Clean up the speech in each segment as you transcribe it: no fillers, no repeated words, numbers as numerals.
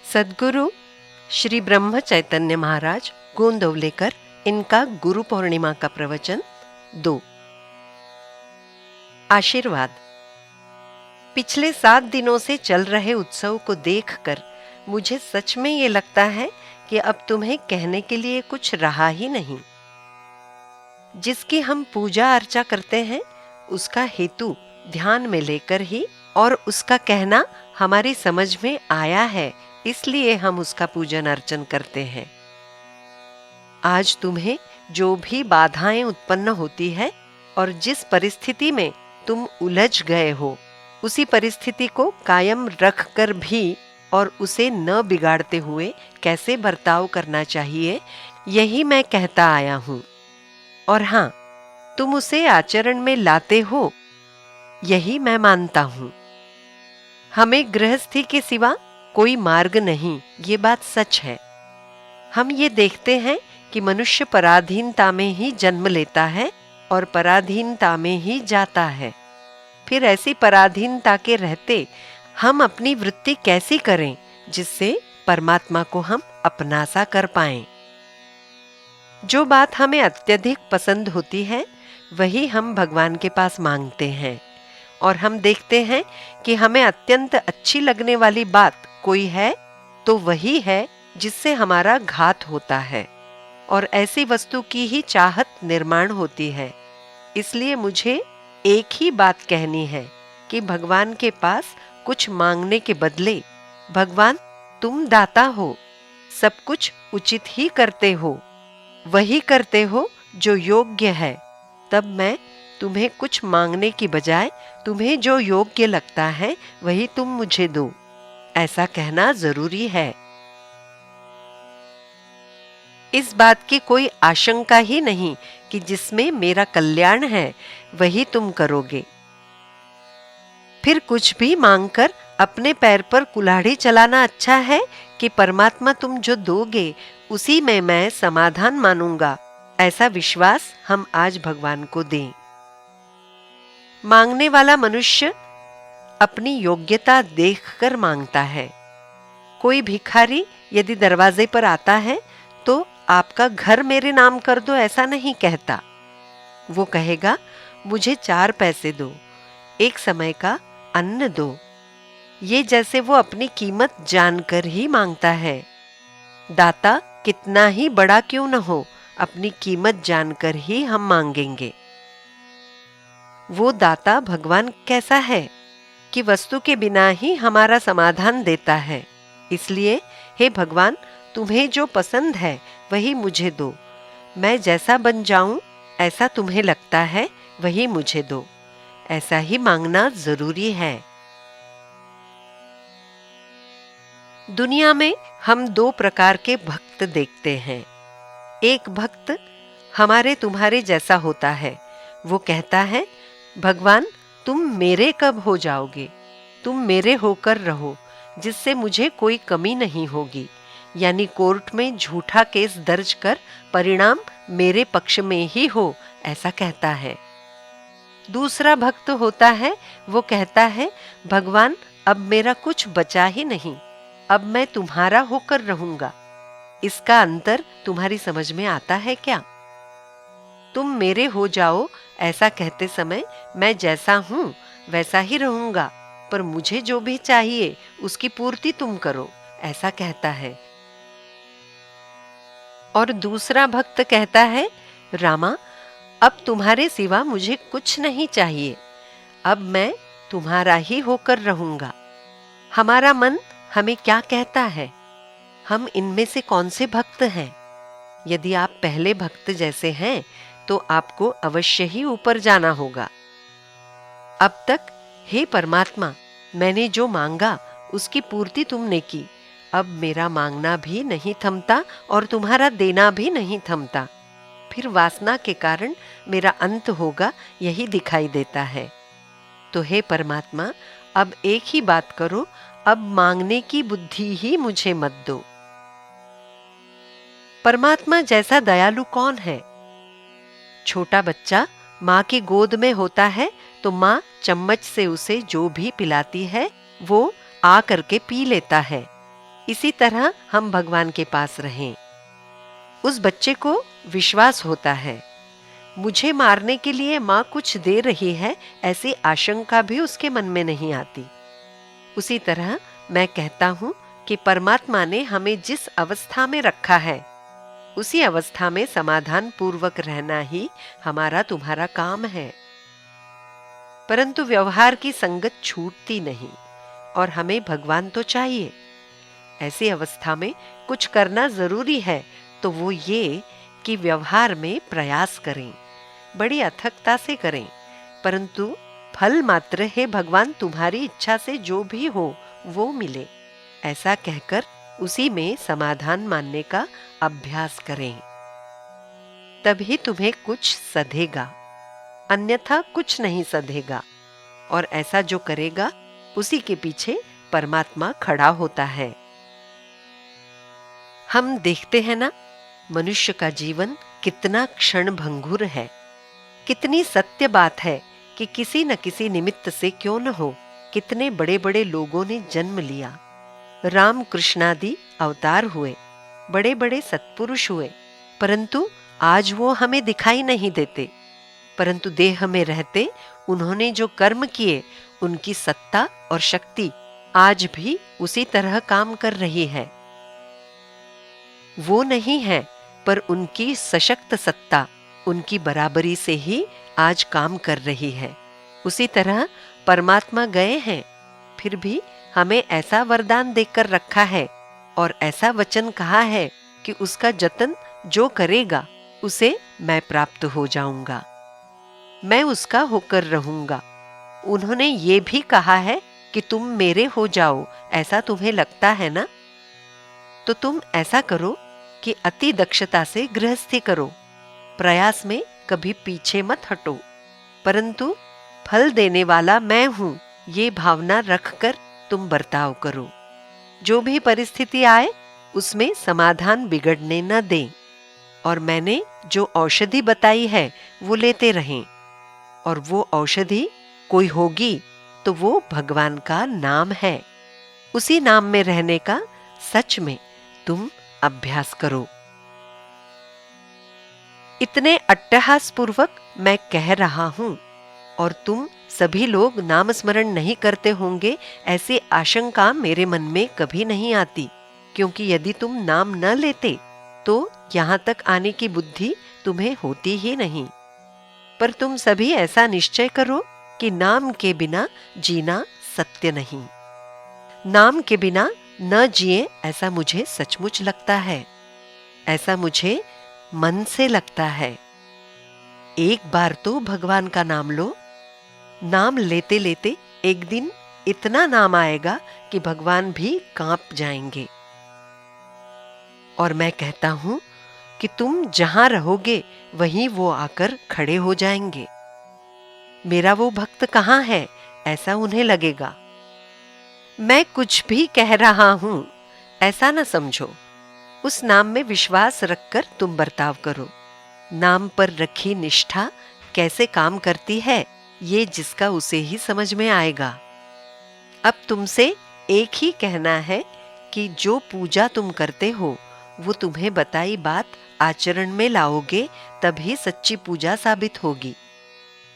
सद्गुरु श्री ब्रह्म चैतन्य महाराज गोंदवलेकर, इनका गुरु पूर्णिमा का प्रवचन 2। आशीर्वाद। पिछले 7 दिनों से चल रहे उत्सव को देखकर मुझे सच में ये लगता है कि अब तुम्हें कहने के लिए कुछ रहा ही नहीं। जिसकी हम पूजा अर्चा करते हैं उसका हेतु ध्यान में लेकर ही और उसका कहना हमारी समझ में आया है, इसलिए हम उसका पूजन अर्चन करते हैं। आज तुम्हें जो भी बाधाएं उत्पन्न होती है और जिस परिस्थिति में तुम उलझ गए हो, उसी परिस्थिति को कायम रख कर भी और उसे न बिगाड़ते हुए कैसे बर्ताव करना चाहिए, यही मैं कहता आया हूं। और हां, तुम उसे आचरण में लाते हो, यही मैं मानता हूं। हमें गृहस्थी के सिवा कोई मार्ग नहीं, ये बात सच है। हम ये देखते हैं कि मनुष्य पराधीनता में ही जन्म लेता है और पराधीनता में ही जाता है। फिर ऐसी पराधीनता के रहते हम अपनी वृत्ति कैसी करें जिससे परमात्मा को हम अपना सा कर पाएं। जो बात हमें अत्यधिक पसंद होती है वही हम भगवान के पास मांगते हैं, और हम देखते हैं कि हमें अत्यंत अच्छी लगने वाली बात कोई है तो वही है जिससे हमारा घात होता है, और ऐसी वस्तु की ही चाहत निर्माण होती है। इसलिए मुझे एक ही बात कहनी है कि भगवान के पास कुछ मांगने के बदले, भगवान तुम दाता हो, सब कुछ उचित ही करते हो, वही करते हो जो योग्य है, तब मैं तुम्हें कुछ मांगने की बजाय तुम्हें जो योग्य लगता है वही तुम मुझे दो, ऐसा कहना जरूरी है। इस बात की कोई आशंका ही नहीं कि जिसमें मेरा कल्याण है वही तुम करोगे। फिर कुछ भी मांगकर अपने पैर पर कुल्हाड़ी चलाना अच्छा है कि परमात्मा तुम जो दोगे उसी में मैं समाधान मानूंगा, ऐसा विश्वास हम आज भगवान को दें। मांगने वाला मनुष्य अपनी योग्यता देखकर मांगता है। कोई भिखारी यदि दरवाजे पर आता है तो आपका घर मेरे नाम कर दो ऐसा नहीं कहता। वो कहेगा मुझे 4 पैसे दो, एक समय का अन्न दो। ये जैसे वो अपनी कीमत जानकर ही मांगता है। दाता कितना ही बड़ा क्यों न हो, अपनी कीमत जानकर ही हम मांगेंगे। वो दाता भगवान कैसा है कि वस्तु के बिना ही हमारा समाधान देता है। इसलिए हे भगवान, तुम्हें जो पसंद है वही मुझे दो। मैं जैसा बन जाऊं ऐसा तुम्हें लगता है वही मुझे दो, ऐसा ही मांगना जरूरी है। दुनिया में हम 2 प्रकार के भक्त देखते हैं। एक भक्त हमारे तुम्हारे जैसा होता है। वो कहता है भगवान तुम मेरे कब हो जाओगे, तुम मेरे होकर रहो जिससे मुझे कोई कमी नहीं होगी, यानी कोर्ट में झूठा केस दर्ज कर परिणाम मेरे पक्ष में ही हो, ऐसा कहता है। दूसरा भक्त होता है, वो कहता है भगवान अब मेरा कुछ बचा ही नहीं, अब मैं तुम्हारा होकर रहूंगा। इसका अंतर तुम्हारी समझ में आता है क्या? तुम मेरे हो जाओ ऐसा कहते समय मैं जैसा हूं वैसा ही रहूंगा, पर मुझे जो भी चाहिए उसकी पूर्ति तुम करो, ऐसा कहता है। और दूसरा भक्त कहता है रामा अब तुम्हारे सिवा मुझे कुछ नहीं चाहिए, अब मैं तुम्हारा ही होकर रहूंगा। हमारा मन हमें क्या कहता है? हम इनमें से कौन से भक्त हैं? यदि आप पहले भक्त जैसे हैं तो आपको अवश्य ही ऊपर जाना होगा। अब तक हे परमात्मा, मैंने जो मांगा उसकी पूर्ति तुमने की, अब मेरा मांगना भी नहीं थमता और तुम्हारा देना भी नहीं थमता। फिर वासना के कारण मेरा अंत होगा, यही दिखाई देता है। तो हे परमात्मा, अब एक ही बात करो, अब मांगने की बुद्धि ही मुझे मत दो। परमात्मा जैसा दयालु कौन है? छोटा बच्चा माँ की गोद में होता है तो माँ चम्मच से उसे जो भी पिलाती है वो आ करके पी लेता है। इसी तरह हम भगवान के पास रहें। उस बच्चे को विश्वास होता है, मुझे मारने के लिए माँ कुछ दे रही है, ऐसी आशंका भी उसके मन में नहीं आती। उसी तरह मैं कहता हूँ कि परमात्मा ने हमें जिस अवस्था में रखा है, उसी अवस्था में समाधान पूर्वक रहना ही हमारा तुम्हारा काम है। परंतु व्यवहार की संगत छूटती नहीं और हमें भगवान तो चाहिए। ऐसी अवस्था में कुछ करना जरूरी है, तो वो ये कि व्यवहार में प्रयास करें, बड़ी अथकता से करें, परंतु फल मात्र हे भगवान तुम्हारी इच्छा से जो भी हो वो मिले, ऐसा कहकर उसी में समाधान मानने का अभ्यास करें। तभी तुम्हें कुछ सधेगा, अन्यथा कुछ नहीं सधेगा। और ऐसा जो करेगा उसी के पीछे परमात्मा खड़ा होता है। हम देखते हैं ना, मनुष्य का जीवन कितना क्षणभंगुर है। कितनी सत्य बात है कि किसी न किसी निमित्त से क्यों न हो, कितने बड़े बड़े लोगों ने जन्म लिया, राम कृष्णादि अवतार हुए, बड़े बड़े सत्पुरुष हुए, परंतु आज वो हमें दिखाई नहीं देते। परंतु देह में रहते उन्होंने जो कर्म किए, उनकी सत्ता और शक्ति आज भी उसी तरह काम कर रही है। वो नहीं है, पर उनकी सशक्त सत्ता उनकी बराबरी से ही आज काम कर रही है। उसी तरह परमात्मा गए हैं, फिर भी हमें ऐसा वरदान देकर रखा है और ऐसा वचन कहा है कि उसका जतन जो करेगा उसे मैं प्राप्त हो जाऊंगा, मैं उसका होकर रहूंगा। उन्होंने ये भी कहा है कि तुम मेरे हो जाओ, ऐसा तुम्हें लगता है ना? तो तुम ऐसा करो कि अति दक्षता से गृहस्थी करो, प्रयास में कभी पीछे मत हटो, परंतु फल देने वाला मैं हूं, ये भावना रखकर तुम बर्ताव करो। जो भी परिस्थिति आए उसमें समाधान बिगड़ने न दें, और मैंने जो औषधि बताई है वो लेते रहें। और वो औषधि कोई होगी तो वो भगवान का नाम है। उसी नाम में रहने का सच में तुम अभ्यास करो। इतने अट्टहास पूर्वक मैं कह रहा हूं और तुम सभी लोग नाम स्मरण नहीं करते होंगे, ऐसी आशंका मेरे मन में कभी नहीं आती, क्योंकि यदि तुम नाम न लेते तो यहां तक आने की बुद्धि तुम्हें होती ही नहीं। पर तुम सभी ऐसा निश्चय करो कि नाम के बिना जीना सत्य नहीं। नाम के बिना न जिए ऐसा मुझे सचमुच लगता है, ऐसा मुझे मन से लगता है। एक बार तो भगवान का नाम लो, नाम लेते लेते एक दिन इतना नाम आएगा कि भगवान भी कांप जाएंगे। और मैं कहता हूं कि तुम जहां रहोगे वहीं वो आकर खड़े हो जाएंगे। मेरा वो भक्त कहां है, ऐसा उन्हें लगेगा। मैं कुछ भी कह रहा हूं ऐसा न समझो। उस नाम में विश्वास रखकर तुम बर्ताव करो। नाम पर रखी निष्ठा कैसे काम करती है, ये जिसका उसे ही समझ में आएगा। अब तुमसे एक ही कहना है कि जो पूजा तुम करते हो वो तुम्हें बताई बात आचरण में लाओगे, तभी सच्ची पूजा साबित होगी।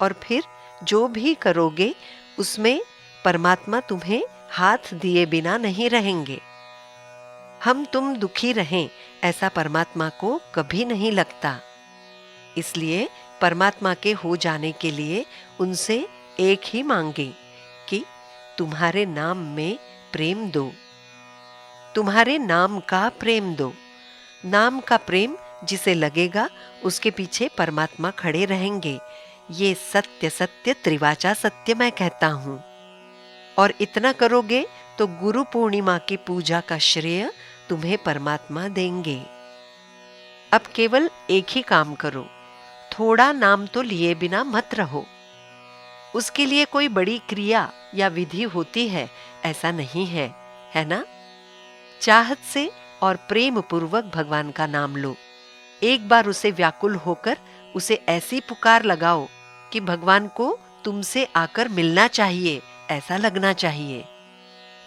और फिर जो भी करोगे उसमें परमात्मा तुम्हें हाथ दिए बिना नहीं रहेंगे। हम तुम दुखी रहें ऐसा परमात्मा को कभी नहीं लगता। इसलिए परमात्मा के हो जाने के लिए उनसे एक ही मांगे कि तुम्हारे नाम में प्रेम दो, तुम्हारे नाम का प्रेम दो। नाम का प्रेम जिसे लगेगा उसके पीछे परमात्मा खड़े रहेंगे। ये सत्य सत्य त्रिवाचा सत्य मैं कहता हूं। और इतना करोगे तो गुरु पूर्णिमा की पूजा का श्रेय तुम्हें परमात्मा देंगे। अब केवल एक ही काम करो, थोड़ा नाम तो लिए बिना मत रहो। उसके लिए कोई बड़ी क्रिया या विधि होती है ऐसा नहीं है, है ना? चाहत से और प्रेम पूर्वक भगवान का नाम लो। एक बार उसे व्याकुल होकर उसे ऐसी पुकार लगाओ कि भगवान को तुमसे आकर मिलना चाहिए, ऐसा लगना चाहिए।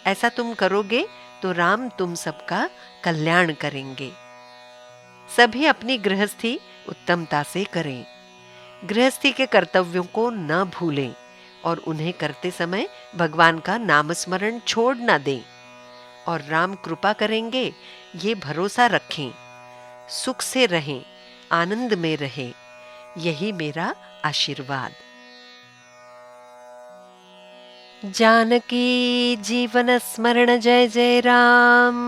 ऐसा तुम करोगे तो राम तुम सबका कल्याण करेंगे। सभी अपनी गृहस्थी उत्तमता से करें। गृहस्थी के कर्तव्यों को न भूलें और उन्हें करते समय भगवान का नाम स्मरण छोड़ न दें, और राम कृपा करेंगे ये भरोसा रखें। सुख से रहें, आनंद में रहें, यही मेरा आशीर्वाद। जानकी जीवन स्मरण जय जय राम।